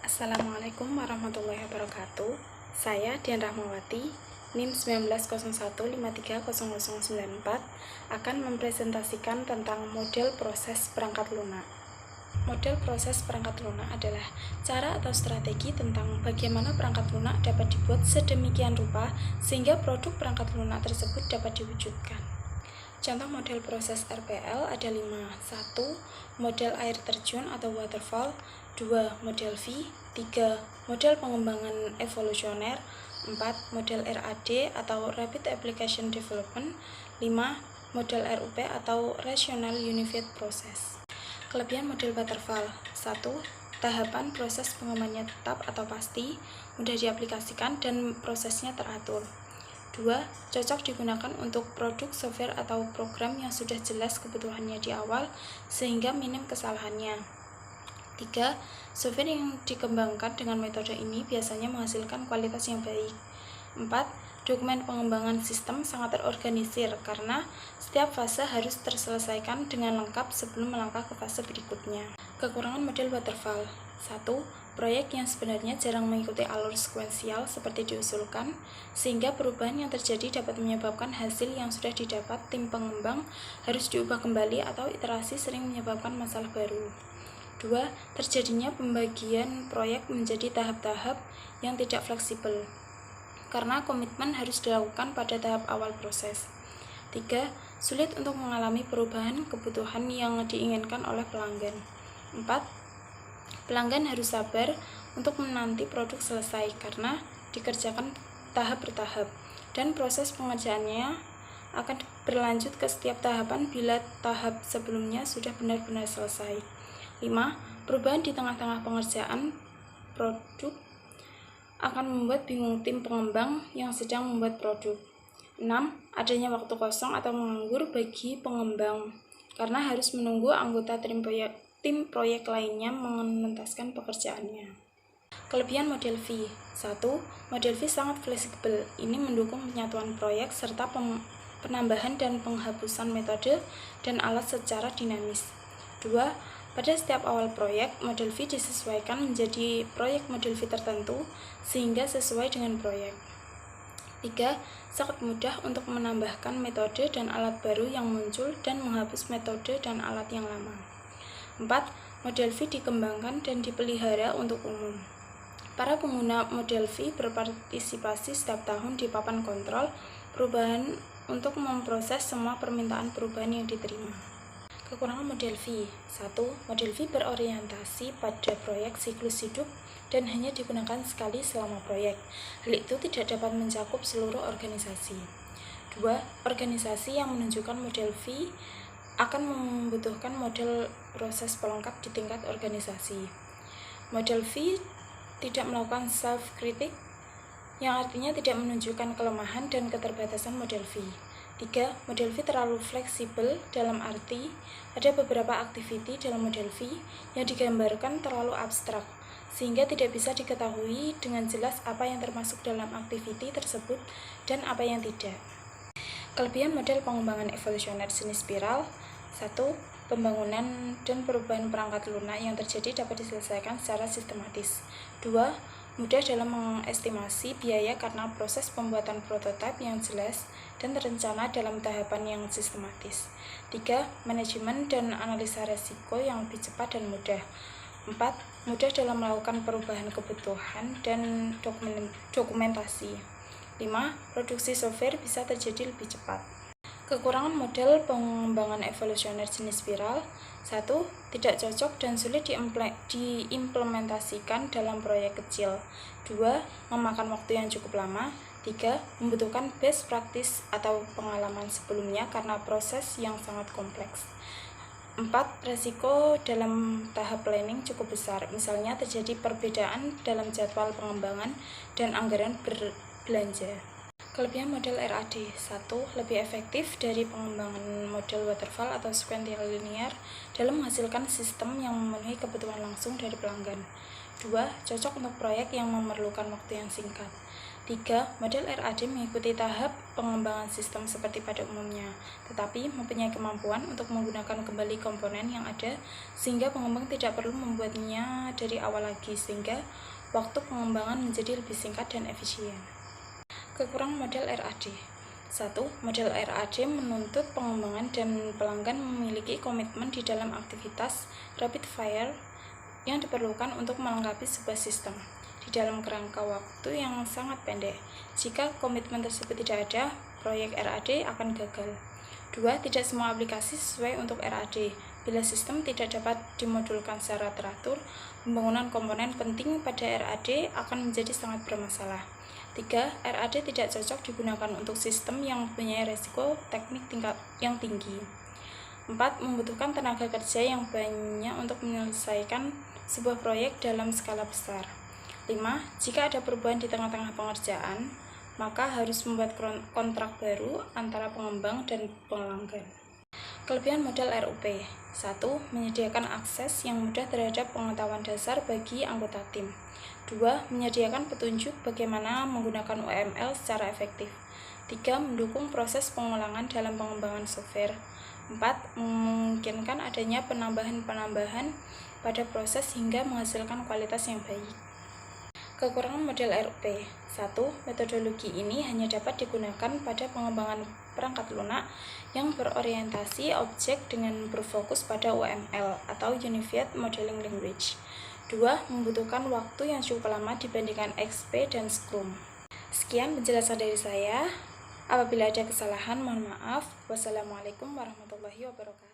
Assalamualaikum warahmatullahi wabarakatuh. Saya Dian Rahmawati, NIM 1901530094 akan mempresentasikan tentang model proses perangkat lunak. Model proses perangkat lunak adalah cara atau strategi tentang bagaimana perangkat lunak dapat dibuat sedemikian rupa sehingga produk perangkat lunak tersebut dapat diwujudkan. Contoh model proses RPL ada 5. 1. Model air terjun atau waterfall. 2. Model V. 3. Model pengembangan evolusioner. 4. Model RAD atau Rapid Application Development. 5. Model RUP atau Rational Unified Process. Kelebihan model waterfall. 1. Tahapan proses pengembangannya tetap atau pasti, mudah diaplikasikan dan prosesnya teratur. 2. Cocok digunakan untuk produk software atau program yang sudah jelas kebutuhannya di awal sehingga minim kesalahannya. 3. Software yang dikembangkan dengan metode ini biasanya menghasilkan kualitas yang baik. 4. Dokumen pengembangan sistem sangat terorganisir karena setiap fase harus terselesaikan dengan lengkap sebelum melangkah ke fase berikutnya. Kekurangan model waterfall. 1. Proyek yang sebenarnya jarang mengikuti alur sekuensial seperti diusulkan, sehingga perubahan yang terjadi dapat menyebabkan hasil yang sudah didapat tim pengembang harus diubah kembali atau iterasi sering menyebabkan masalah baru. 2. Terjadinya pembagian proyek menjadi tahap-tahap yang tidak fleksibel, karena komitmen harus dilakukan pada tahap awal proses. 3. Sulit untuk mengalami perubahan kebutuhan yang diinginkan oleh pelanggan. 4. Pelanggan harus sabar untuk menanti produk selesai karena dikerjakan tahap bertahap, dan proses pengerjaannya akan berlanjut ke setiap tahapan bila tahap sebelumnya sudah benar-benar selesai. 5. Perubahan di tengah-tengah pengerjaan produk akan membuat bingung tim pengembang yang sedang membuat produk. 6. Adanya waktu kosong atau menganggur bagi pengembang karena harus menunggu anggota tim proyek lainnya mengentaskan pekerjaannya. Kelebihan model V. 1. Model V sangat fleksibel. Ini mendukung penyatuan proyek serta penambahan dan penghapusan metode dan alat secara dinamis. 2. Pada setiap awal proyek, model V disesuaikan menjadi proyek model V tertentu sehingga sesuai dengan proyek. 3. Sangat mudah untuk menambahkan metode dan alat baru yang muncul dan menghapus metode dan alat yang lama. 4. Model V dikembangkan dan dipelihara untuk umum. Para pengguna model V berpartisipasi setiap tahun di papan kontrol perubahan untuk memproses semua permintaan perubahan yang diterima. Kekurangan model V. 1. Model V berorientasi pada proyek siklus hidup dan hanya digunakan sekali selama proyek. Hal itu tidak dapat mencakup seluruh organisasi. 2. Organisasi yang menunjukkan model V akan membutuhkan model proses pelengkap di tingkat organisasi. Model V tidak melakukan self-critic, yang artinya tidak menunjukkan kelemahan dan keterbatasan model V. 3. Model V terlalu fleksibel dalam arti ada beberapa aktiviti dalam model V yang digambarkan terlalu abstrak, sehingga tidak bisa diketahui dengan jelas apa yang termasuk dalam aktiviti tersebut dan apa yang tidak. Kelebihan model pengembangan evolusioner jenis spiral. 1. Pembangunan dan perubahan perangkat lunak yang terjadi dapat diselesaikan secara sistematis. 2. Mudah dalam mengestimasi biaya karena proses pembuatan prototipe yang jelas dan terencana dalam tahapan yang sistematis. 3. Manajemen dan analisa resiko yang lebih cepat dan mudah. 4. Mudah dalam melakukan perubahan kebutuhan dan dokumentasi. 5. Produksi software bisa terjadi lebih cepat. Kekurangan model pengembangan evolusioner jenis spiral. 1. Tidak cocok dan sulit diimplementasikan dalam proyek kecil. 2. Memakan waktu yang cukup lama. 3. Membutuhkan best practice atau pengalaman sebelumnya karena proses yang sangat kompleks. 4. Resiko dalam tahap planning cukup besar, misalnya terjadi perbedaan dalam jadwal pengembangan dan anggaran berbelanja. Kelebihan model RAD. 1. Lebih efektif dari pengembangan model waterfall atau sequential linear dalam menghasilkan sistem yang memenuhi kebutuhan langsung dari pelanggan. 2. Cocok untuk proyek yang memerlukan waktu yang singkat. 3. Model RAD mengikuti tahap pengembangan sistem seperti pada umumnya, tetapi mempunyai kemampuan untuk menggunakan kembali komponen yang ada sehingga pengembang tidak perlu membuatnya dari awal lagi, sehingga waktu pengembangan menjadi lebih singkat dan efisien. Kekurangan model RAD. 1. Model RAD menuntut pengembangan dan pelanggan memiliki komitmen di dalam aktivitas rapid fire yang diperlukan untuk melengkapi sebuah sistem di dalam kerangka waktu yang sangat pendek. Jika komitmen tersebut tidak ada, proyek RAD akan gagal. 2. Tidak semua aplikasi sesuai untuk RAD. Bila sistem tidak dapat dimodulkan secara teratur, pembangunan komponen penting pada RAD akan menjadi sangat bermasalah. 3. RAD tidak cocok digunakan untuk sistem yang mempunyai resiko teknik tingkat yang tinggi. 4. Membutuhkan tenaga kerja yang banyak untuk menyelesaikan sebuah proyek dalam skala besar. 5. Jika ada perubahan di tengah-tengah pengerjaan, maka harus membuat kontrak baru antara pengembang dan pelanggan. Kelebihan model RUP. 1. Menyediakan akses yang mudah terhadap pengetahuan dasar bagi anggota tim. 2. Menyediakan petunjuk bagaimana menggunakan UML secara efektif. 3. Mendukung proses pengulangan dalam pengembangan software. 4. Memungkinkan adanya penambahan-penambahan pada proses hingga menghasilkan kualitas yang baik. Kekurangan model RUP. 1. Metodologi ini hanya dapat digunakan pada pengembangan perangkat lunak yang berorientasi objek dengan berfokus pada UML atau Unified Modeling Language. 2. Membutuhkan waktu yang cukup lama dibandingkan XP dan Scrum. Sekian penjelasan dari saya. Apabila ada kesalahan, mohon maaf. Wassalamualaikum warahmatullahi wabarakatuh.